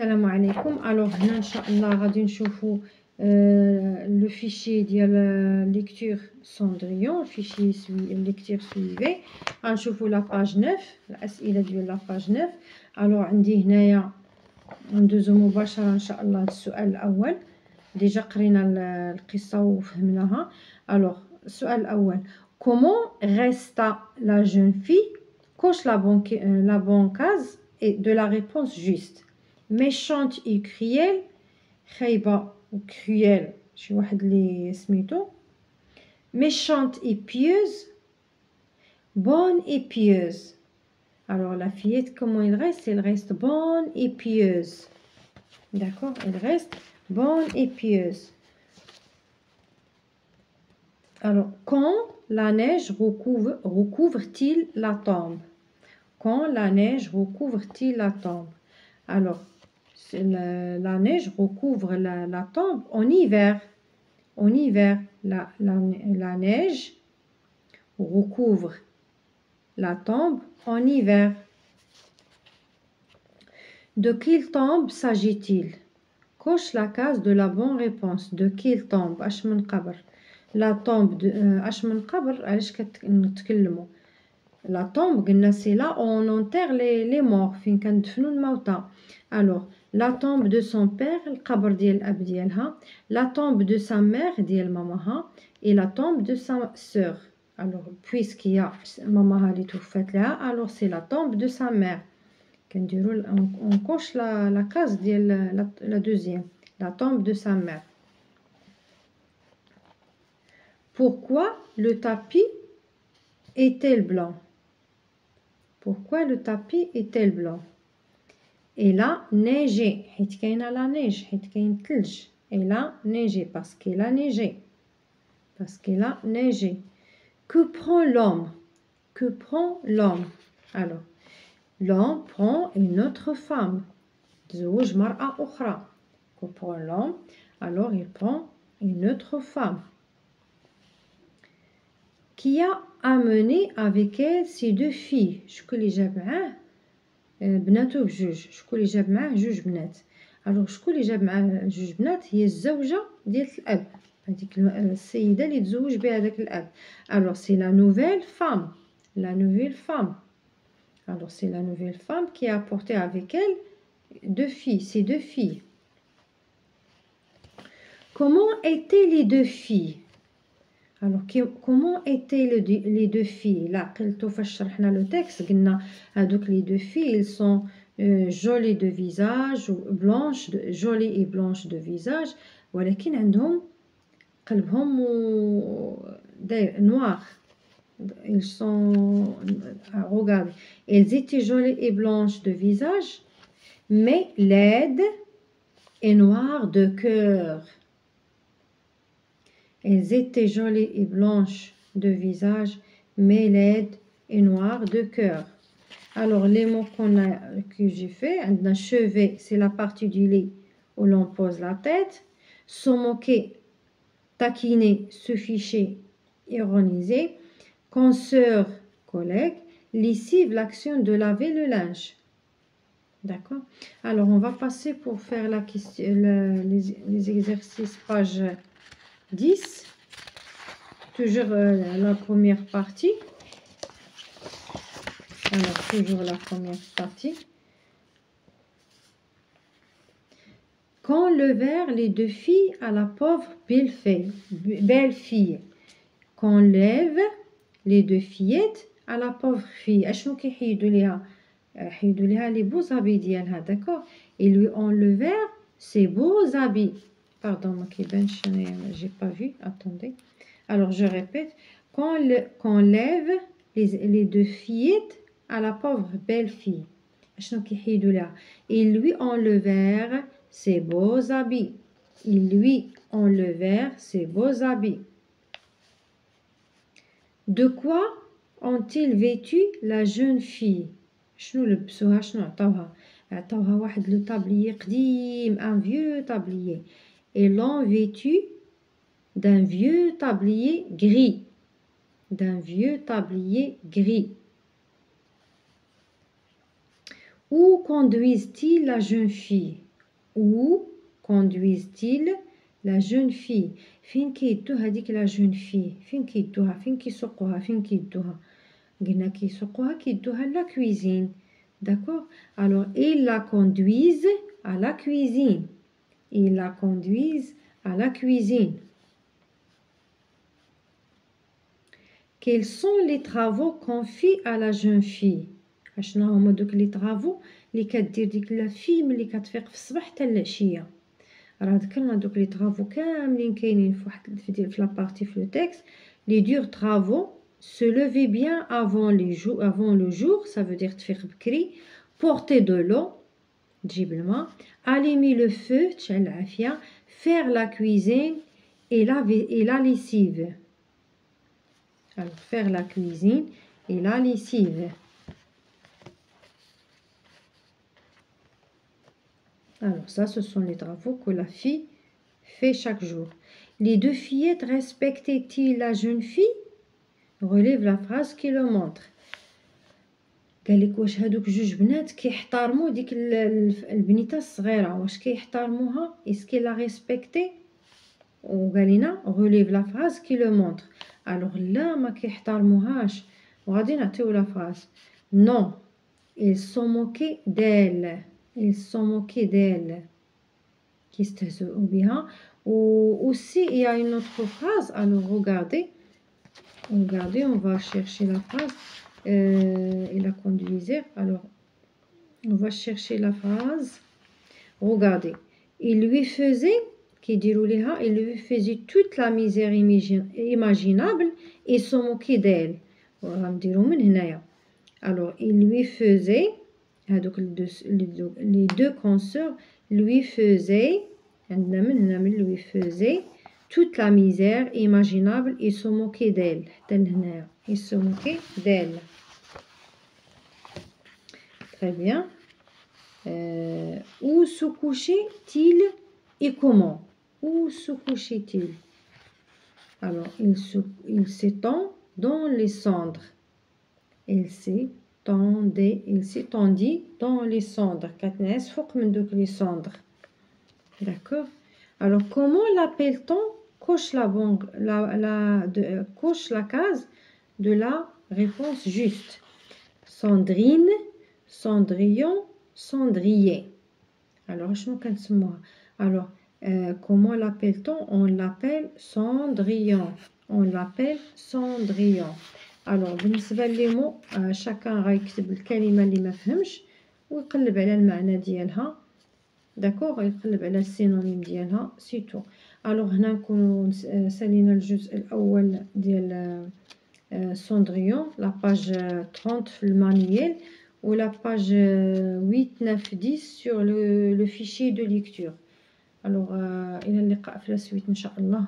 السلام عليكم. الوغ هنا ان شاء الله غادي نشوفوا لو فيشي ديال ليكتور سوندريون، فيشي ليكتور سويفي. غنشوفوا لا باج 9، الاسئله ديال لا باج 9. الوغ عندي هنايا ندوزو مباشره ان شاء الله للسؤال الاول. ديجا قرينا القصه وفهمناها. الوغ السؤال الاول: كومون ريستا لا جون في كوش لا بون كاز et de la réponse juste. Méchante et cruelle، خايبة و cruelle شي واحد اللي سميتو. Méchante et pieuse، bonne et pieuse. Alors la fillette, comment elle reste? Elle reste bonne et pieuse. D'accord, elle reste bonne et pieuse. Alors, quand la neige recouvre-t-il la tombe? Quand la neige recouvre-t-il la tombe? Alors, la neige recouvre la tombe en hiver. En hiver, la neige recouvre la tombe en hiver. De quelle tombe s'agit-il? Coche la case de la bonne réponse. De quelle tombe? اش من قبر. La tombe de اش من قبر علاش كنتكلموا. La tombe قلنا c'est là où on enterre les morts، فين كندفنوا الموتى. Alors la tombe de son père، القبر ديال الاب ديالها. La tombe de sa mère ديال ماماها. Et la tombe de sa sœur. Alors puisqu'il y a ماماها اللي توفات لها، alors c'est la tombe de sa mère. كنديروا on coche la case ديال la deuxième، la tombe de sa mère. Pourquoi le tapis est-il blanc? Pourquoi le tapis est-il blanc? Il a neigé، حيت كاينه la neige، حيت كاين الثلج. Il a neigé parce qu'il a neigé. Parce qu'il a neigé. Que prend l'homme? Que prend l'homme? Alors, l'homme prend une autre femme. تزوج مرأة أخرى. Que prend l'homme? Alors, il prend une autre femme. Qui a amené avec elle ces deux filles؟ شكون اللي جاب معاه بناتو بجوج؟ شكون اللي جاب معاه جوج بنات؟ الوغ شكون اللي جاب معاه جوج بنات؟ هي الزوجه ديال الاب، هذيك السيده اللي تزوج بها داك الاب. الوغ سي لا نوفيل فام. لا نوفيل فام. الوغ سي لا نوفيل فام qui a apporté avec elle deux filles, ces deux filles. Comment étaient les deux filles? Alors comment étaient les deux filles? Là قلتو فاش شرحنا لو تكست قلنا هذوك les deux filles ils sont jolies de visage, blanches, jolies et blanches de visage، ولكن عندهم قلبهم noir. Ils sont regardez, elles étaient jolies et blanches de visage mais laides et noires de cœur. Elles étaient jolies et blanches de visage, mais laides et noires de cœur. Alors, les mots que j'ai fait, un chevet, c'est la partie du lit où l'on pose la tête. Se moquer, taquiner, se ficher, ironiser. Consoeur, collègue. Lessive, l'action de laver le linge. D'accord? Alors, on va passer pour faire la question, les exercices page 10, toujours la première partie. Alors, toujours la première partie. Quand levèrent les deux filles à la pauvre belle fille. Quand lève les deux fillettes à la pauvre fille. اشنو كيحيدوا ليها؟ حيدوا ليها les beaux habits ديالها. d'accord. Et lui enlevèrent ses beaux habits. Pardon, ما كيبانش انايا j'ai pas vu. Attendez. Alors je répète. Quand lève les deux fillettes à la pauvre belle fille. اشنو كيحيدوا ليها؟ Ils lui enlevèrent ses beaux habits. Ils lui enlevèrent ses beaux habits. De quoi ont-ils vêtu la jeune fille? شنو لبسوها؟ شنو عطاوها واحد لو طابليي قديم، un vieux tablier. Et l'ont vêtu d'un vieux tablier gris. D'un vieux tablier gris. Où conduisent-ils la jeune fille? où conduisent-ils la jeune fille فين كيدو هذيك la jeune fille فين كيدوها فين كيسوقوها فين كيدوها قلنا كيسوقوها كيدوها la cuisine d'accord alors ils la conduisent à la cuisine ils la conduisent à la cuisine. Quels sont les travaux confiés à la jeune fille اشنا هما دوك لي طرافو اللي كدير ديك لا في ملي كتفيق في الصباح حتى العشيه راه ذكرنا دوك لي طرافو كاملين كاينين في واحد في لا بارتي في لو تكست لي دور طرافو se lever bien avant le jour ça veut dire تفيق بكري porter de l'eau تجيب الماء allumer le feu تشعل العافيه faire la cuisine et la lessive alors faire la cuisine et la lessive. Alors ça, ce sont les travaux que la fille fait chaque jour. Les deux fillettes respectaient-ils la jeune fille? Relève la phrase qui le montre. قال لك واش هادوك جوج بنات كيحترموا ديك البنيته الصغيره واش كيحترموها اسكي لا ريسبكتي وقال لنا relève la phrase qui le montre. alors لا ما كيحترموهاش وغادي نعطيو لا phrase non ils sont moqués d'elle ils sont moqués d'elle كيستهزئوا بها و aussi il y a une autre phrase alors regardez on va chercher la phrase et la conduisait alors on va chercher la phrase regardez il lui faisait كيديروا ليها il lui faisait toute la misère imaginable et se moquait d'elle وغنديروا من هنايا alors il lui faisait هذوك les deux consoeurs lui faisaient عندنا من هنا من lui faisait toute la misère imaginable et se moquait d'elle حتى لهنايا il se moquait d'elle. Très bien. Où se couchait-il et comment? Où se couchait-il? Alors, il s'étend dans les cendres. Il s'étendit dans les cendres. Les cendres. D'accord. Alors, comment l'appelle-t-on? Coche coche la case de la réponse juste. Sandrine, Cendrillon, Cendrier. Alors, alors comment l'appelle-t-on? On l'appelle Cendrillon. On l'appelle Cendrillon. Alors, بالنسبة لي مو chacun غيكتب الكلمة اللي ما فهمش ويقلب على المعنى ديالها. داكوغ يقلب على السينونيم ديالها سي تو. alors هنا نكونوا سالينا الجزء الأول ديال Cendrillon, la page 30 في المانيال ou la page 8, 9, 10 sur le fichier de lecture. Alors, إلى اللقاء في la suite إن شاء الله.